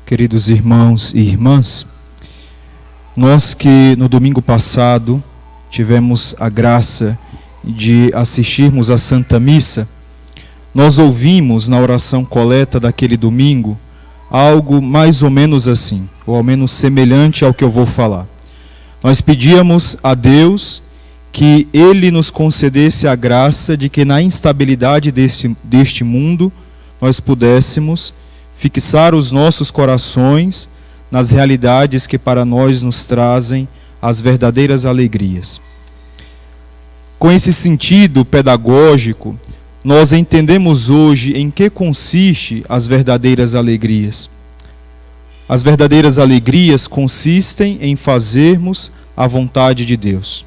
Queridos irmãos e irmãs, nós que no domingo passado tivemos a graça de assistirmos à Santa Missa, nós ouvimos na oração coleta daquele domingo algo mais ou menos assim, ou ao menos semelhante ao que eu vou falar. Nós pedíamos a Deus que Ele nos concedesse a graça de que na instabilidade deste mundo nós pudéssemos fixar os nossos corações nas realidades que para nós nos trazem as verdadeiras alegrias. Com esse sentido pedagógico, nós entendemos hoje em que consiste as verdadeiras alegrias. As verdadeiras alegrias consistem em fazermos a vontade de Deus.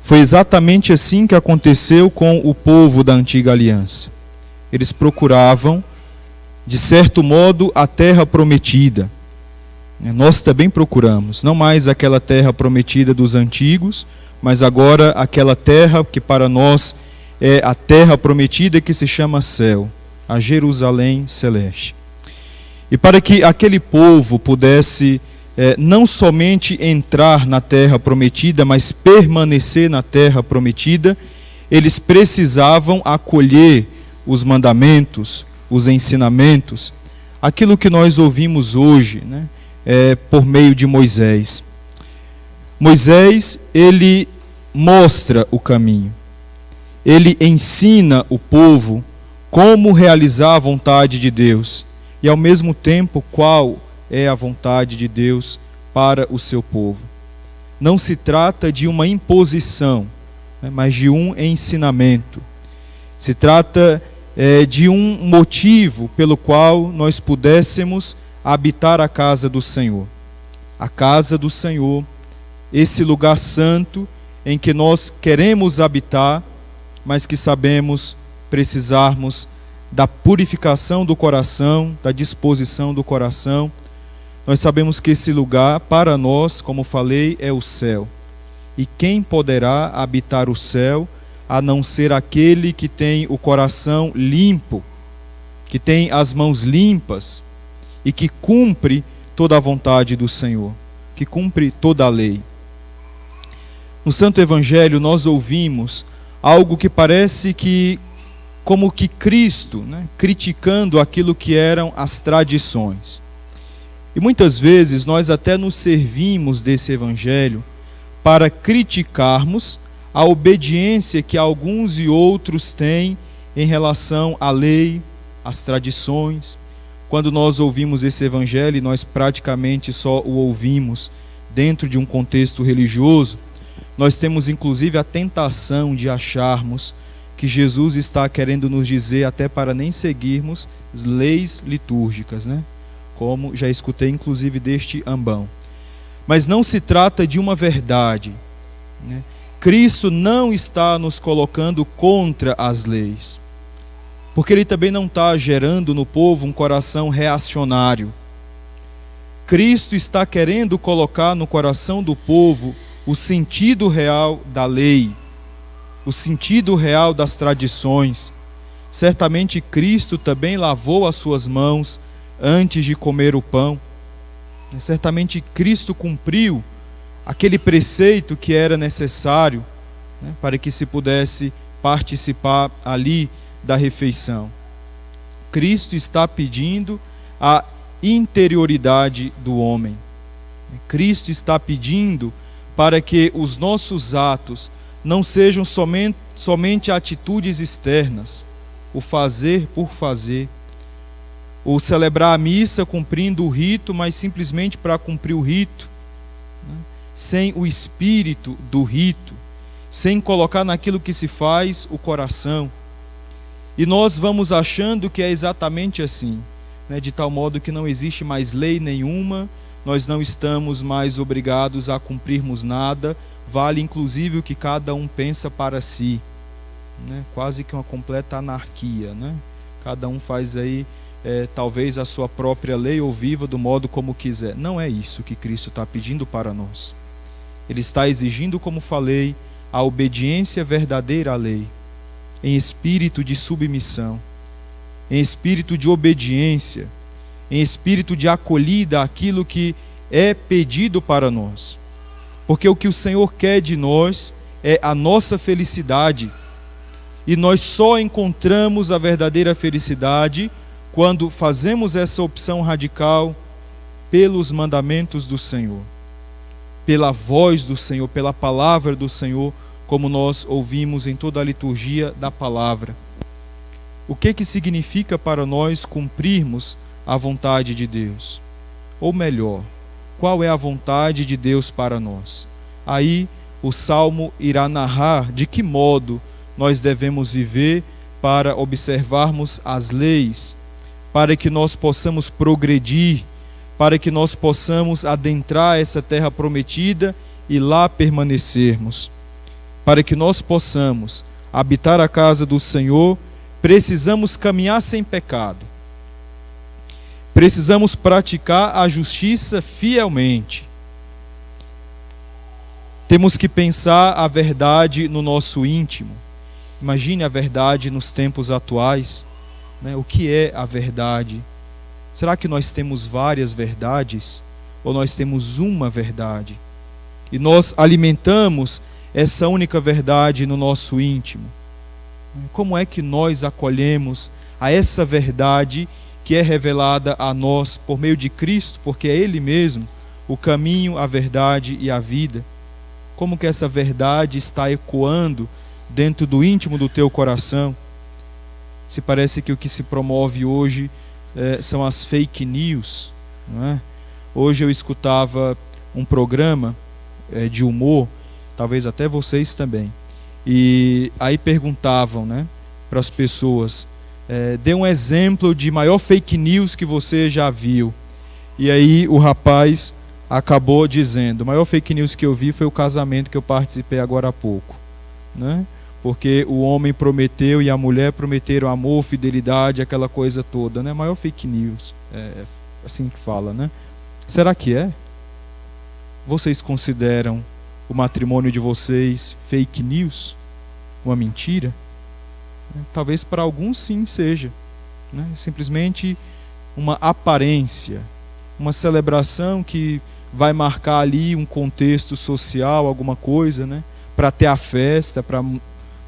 Foi exatamente assim que aconteceu com o povo da antiga aliança. Eles procuravam, de certo modo, a terra prometida. Nós também procuramos, não mais aquela terra prometida dos antigos, mas agora aquela terra que para nós é a terra prometida que se chama céu, a Jerusalém celeste. E para que aquele povo pudesse não somente entrar na terra prometida, mas permanecer na terra prometida, eles precisavam acolher os mandamentos, os ensinamentos, aquilo que nós ouvimos hoje, por meio de Moisés. Moisés, ele mostra o caminho. Ele ensina o povo como realizar a vontade de Deus e, ao mesmo tempo, qual é a vontade de Deus para o seu povo. Não se trata de uma imposição, mas de um ensinamento. Se trata de um motivo pelo qual nós pudéssemos habitar a casa do Senhor. A casa do Senhor, esse lugar santo em que nós queremos habitar, mas que sabemos precisarmos da purificação do coração, da disposição do coração. Nós sabemos que esse lugar, para nós, como falei, é o céu. E quem poderá habitar o céu, a não ser aquele que tem o coração limpo, que tem as mãos limpas e que cumpre toda a vontade do Senhor, que cumpre toda a lei. No Santo Evangelho nós ouvimos algo que parece que, como que Cristo, criticando aquilo que eram as tradições. E muitas vezes nós até nos servimos desse Evangelho para criticarmos a obediência que alguns e outros têm em relação à lei, às tradições. Quando nós ouvimos esse Evangelho, nós praticamente só o ouvimos dentro de um contexto religioso, nós temos inclusive a tentação de acharmos que Jesus está querendo nos dizer até para nem seguirmos as leis litúrgicas, como já escutei inclusive deste ambão. Mas não se trata de uma verdade, Cristo não está nos colocando contra as leis, porque Ele também não está gerando no povo um coração reacionário. Cristo está querendo colocar no coração do povo o sentido real da lei, o sentido real das tradições. Certamente Cristo também lavou as suas mãos antes de comer o pão. Certamente Cristo cumpriu aquele preceito que era necessário para que se pudesse participar ali da refeição. Cristo está pedindo a interioridade do homem. Cristo está pedindo para que os nossos atos não sejam somente atitudes externas, o fazer por fazer, ou celebrar a missa cumprindo o rito, mas simplesmente para cumprir o rito, sem o espírito do rito, sem colocar naquilo que se faz o coração. E nós vamos achando que é exatamente assim, de tal modo que não existe mais lei nenhuma, nós não estamos mais obrigados a cumprirmos nada, vale inclusive o que cada um pensa para si, quase que uma completa anarquia, Cada um faz aí talvez a sua própria lei ou viva do modo como quiser. Não é isso que Cristo está pedindo para nós. Ele está exigindo, como falei, a obediência verdadeira à lei, em espírito de submissão, em espírito de obediência, em espírito de acolhida àquilo que é pedido para nós. Porque o que o Senhor quer de nós é a nossa felicidade. E nós só encontramos a verdadeira felicidade quando fazemos essa opção radical pelos mandamentos do Senhor, pela voz do Senhor, pela palavra do Senhor, como nós ouvimos em toda a liturgia da palavra. O que significa para nós cumprirmos a vontade de Deus? Ou melhor, qual é a vontade de Deus para nós? Aí o Salmo irá narrar de que modo nós devemos viver para observarmos as leis, para que nós possamos progredir, para que nós possamos adentrar essa terra prometida e lá permanecermos. Para que nós possamos habitar a casa do Senhor, precisamos caminhar sem pecado. Precisamos praticar a justiça fielmente. Temos que pensar a verdade no nosso íntimo. Imagine a verdade nos tempos atuais, né? O que é a verdade? Será que nós temos várias verdades? Ou nós temos uma verdade? E nós alimentamos essa única verdade no nosso íntimo. Como é que nós acolhemos a essa verdade que é revelada a nós por meio de Cristo, porque é Ele mesmo o caminho, a verdade e a vida? Como que essa verdade está ecoando dentro do íntimo do teu coração? Se parece que o que se promove hoje são as fake news, não é? Hoje eu escutava um programa de humor, talvez até vocês também, e aí perguntavam, né, para as pessoas, dê um exemplo de maior fake news que você já viu. E aí o rapaz acabou dizendo: o maior fake news que eu vi foi o casamento que eu participei agora há pouco, né? Porque o homem prometeu e a mulher prometeram amor, fidelidade, aquela coisa toda, né? Maior fake news, é assim que fala, né? Será que é? Vocês consideram o matrimônio de vocês fake news? Uma mentira? Talvez para alguns sim seja, né? Simplesmente uma aparência, uma celebração que vai marcar ali um contexto social, alguma coisa, né? Para ter a festa, para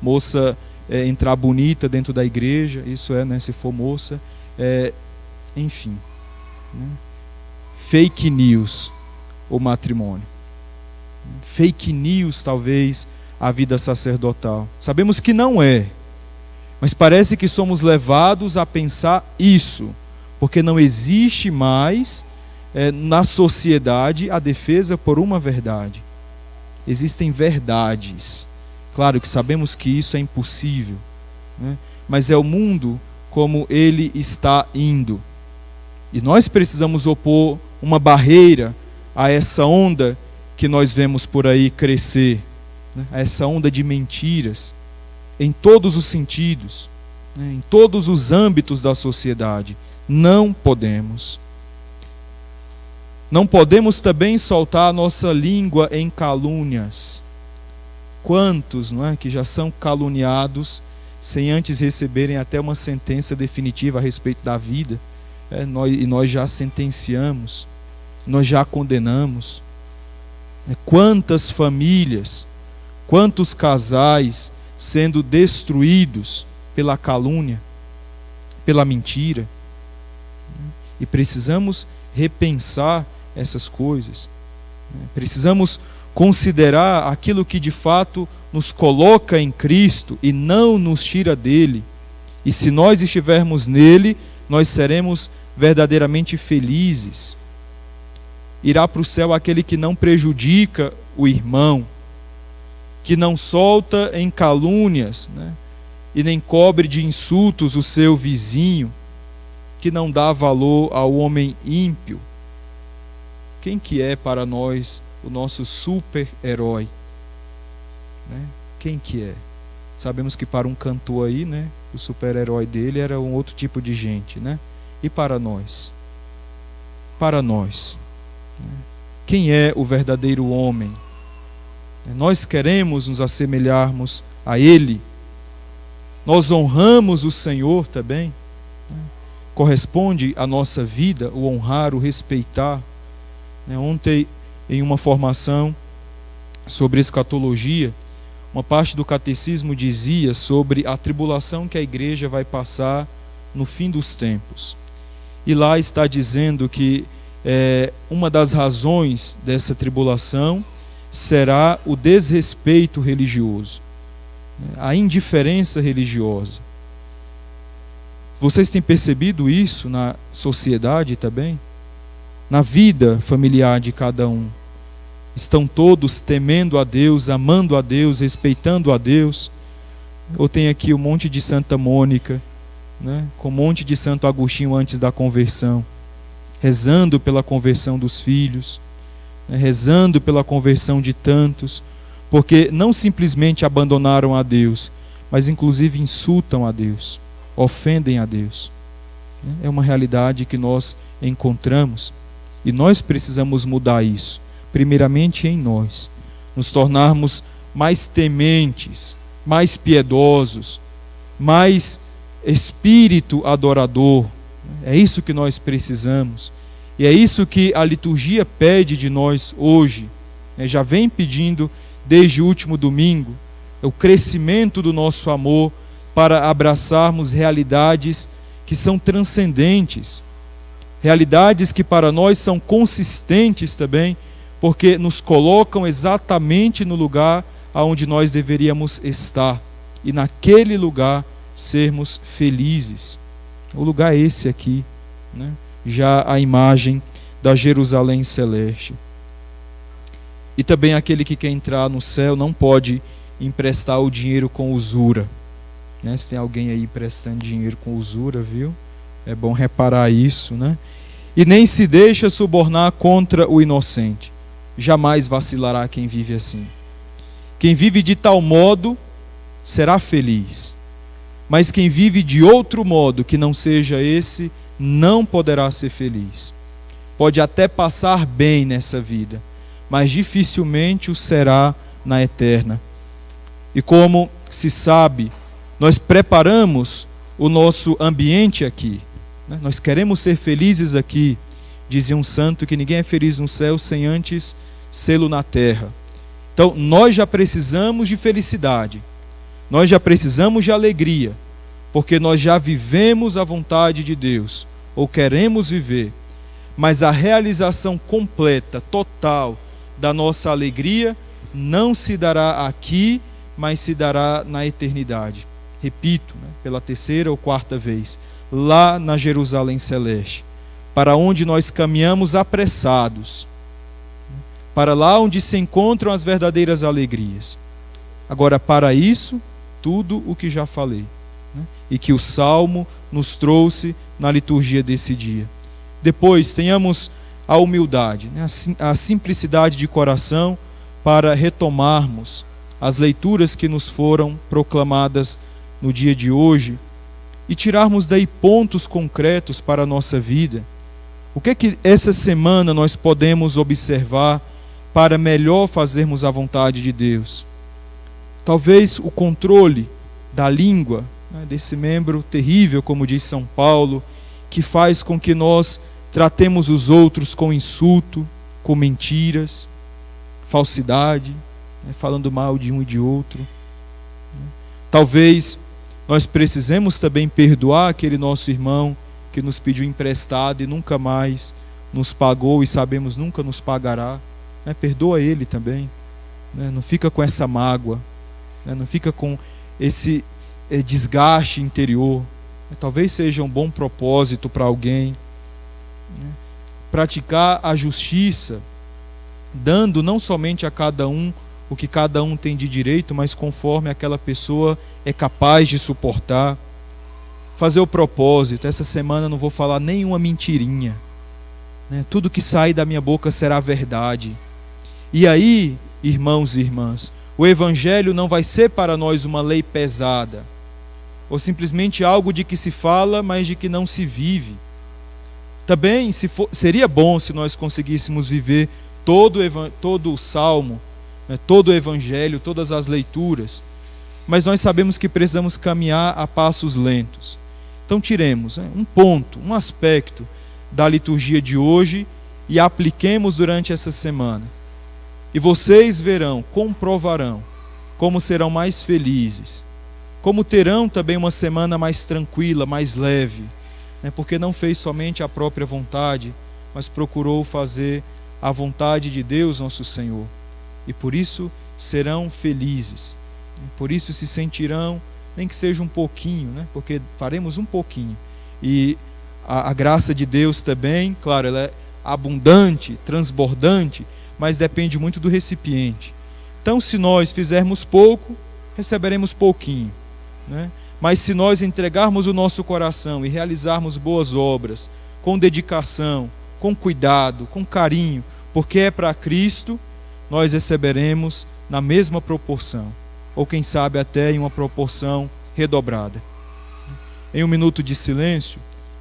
moça entrar bonita dentro da igreja, isso é, né, se for moça, enfim, né? Fake news o matrimônio, fake news talvez a vida sacerdotal. Sabemos que não é, mas parece que somos levados a pensar isso, porque não existe mais na sociedade a defesa por uma verdade. Existem verdades. Claro que sabemos que isso é impossível, né? Mas é o mundo como ele está indo. E nós precisamos opor uma barreira a essa onda que nós vemos por aí crescer, né? A essa onda de mentiras, em todos os sentidos, né? Em todos os âmbitos da sociedade. Não podemos. Não podemos também soltar a nossa língua em calúnias. Quantos, não é, que já são caluniados sem antes receberem até uma sentença definitiva a respeito da vida, e nós já sentenciamos, nós já condenamos. Quantas famílias, quantos casais sendo destruídos pela calúnia, pela mentira. E precisamos repensar essas coisas. Precisamos considerar aquilo que de fato nos coloca em Cristo e não nos tira dele. E se nós estivermos nele, nós seremos verdadeiramente felizes. Irá para o céu aquele que não prejudica o irmão, que não solta em calúnias, né? E nem cobre de insultos o seu vizinho, que não dá valor ao homem ímpio. Quem que é para nós o nosso super-herói, né? Quem que é? Sabemos que para um cantor aí, né, o super-herói dele era um outro tipo de gente, né? E para nós? Para nós, né? Quem é o verdadeiro homem? Nós queremos nos assemelharmos a ele. Nós honramos o Senhor também, né? corresponde à nossa vida, o honrar, o respeitar. Ontem, em uma formação sobre escatologia, uma parte do catecismo dizia sobre a tribulação que a igreja vai passar no fim dos tempos. E lá está dizendo que uma das razões dessa tribulação será o desrespeito religioso, a indiferença religiosa. Vocês têm percebido isso na sociedade também? Na vida familiar de cada um? Estão todos temendo a Deus, amando a Deus, respeitando a Deus? Ou tem aqui um monte de Santa Mônica, com um monte de Santo Agostinho antes da conversão, rezando pela conversão dos filhos, rezando pela conversão de tantos, porque não simplesmente abandonaram a Deus, mas inclusive insultam a Deus, ofendem a Deus. É uma realidade que nós encontramos e nós precisamos mudar isso, primeiramente em nós, nos tornarmos mais tementes, mais piedosos, mais espírito adorador. É isso que nós precisamos. E é isso que a liturgia pede de nós hoje. Já vem pedindo desde o último domingo, o crescimento do nosso amor para abraçarmos realidades que são transcendentes, realidades que para nós são consistentes também, porque nos colocam exatamente no lugar aonde nós deveríamos estar, e naquele lugar sermos felizes. O lugar é esse aqui, já a imagem da Jerusalém celeste. E também aquele que quer entrar no céu não pode emprestar o dinheiro com usura. Se tem alguém aí emprestando dinheiro com usura, viu? É bom reparar isso, E nem se deixa subornar contra o inocente. Jamais vacilará quem vive assim. Quem vive de tal modo será feliz. Mas quem vive de outro modo que não seja esse, não poderá ser feliz. Pode até passar bem nessa vida, mas dificilmente o será na eterna. E como se sabe, nós preparamos o nosso ambiente aqui. Nós queremos ser felizes aqui. Dizia um santo que ninguém é feliz no céu sem antes sê-lo na terra. Então, nós já precisamos de felicidade. Nós já precisamos de alegria, porque nós já vivemos a vontade de Deus, ou queremos viver. Mas a realização completa, total, da nossa alegria não se dará aqui, mas se dará na eternidade. Repito, pela terceira ou quarta vez, lá na Jerusalém celeste, para onde nós caminhamos apressados, para lá onde se encontram as verdadeiras alegrias. Agora, para isso, tudo o que já falei, e que o Salmo nos trouxe na liturgia desse dia. Depois, tenhamos a humildade, a simplicidade de coração para retomarmos as leituras que nos foram proclamadas no dia de hoje e tirarmos daí pontos concretos para a nossa vida. O que é que essa semana nós podemos observar para melhor fazermos a vontade de Deus? Talvez o controle da língua, desse membro terrível, como diz São Paulo, que faz com que nós tratemos os outros com insulto, com mentiras, falsidade, falando mal de um e de outro. Talvez nós precisemos também perdoar aquele nosso irmão que nos pediu emprestado e nunca mais nos pagou e sabemos nunca nos pagará. Perdoa ele também. Não fica com essa mágoa, não fica com esse desgaste interior. Talvez seja um bom propósito para alguém. Praticar a justiça, dando não somente a cada um o que cada um tem de direito, mas conforme aquela pessoa é capaz de suportar. Fazer o propósito. Essa semana não vou falar nenhuma mentirinha. Tudo que sai da minha boca será verdade. E aí, irmãos e irmãs, o Evangelho não vai ser para nós uma lei pesada, ou simplesmente algo de que se fala, mas de que não se vive. Também seria bom se nós conseguíssemos viver todo o Salmo, todo o Evangelho, todas as leituras, mas nós sabemos que precisamos caminhar a passos lentos. Então tiremos um ponto, um aspecto da liturgia de hoje e apliquemos durante essa semana. E vocês verão, comprovarão, como serão mais felizes, como terão também uma semana mais tranquila, mais leve, porque não fez somente a própria vontade, mas procurou fazer a vontade de Deus nosso Senhor. E por isso serão felizes, por isso se sentirão, nem que seja um pouquinho, porque faremos um pouquinho. E a graça de Deus também, claro, ela é abundante, transbordante, mas depende muito do recipiente. Então, se nós fizermos pouco, receberemos pouquinho, Mas se nós entregarmos o nosso coração e realizarmos boas obras, com dedicação, com cuidado, com carinho, porque é para Cristo, nós receberemos na mesma proporção, ou quem sabe até em uma proporção redobrada. Em um minuto de silêncio,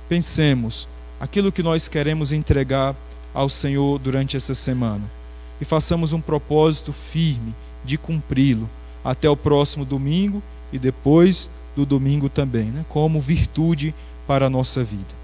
pensemos aquilo que nós queremos entregar ao Senhor durante essa semana e façamos um propósito firme de cumpri-lo até o próximo domingo e depois do domingo também, como virtude para a nossa vida.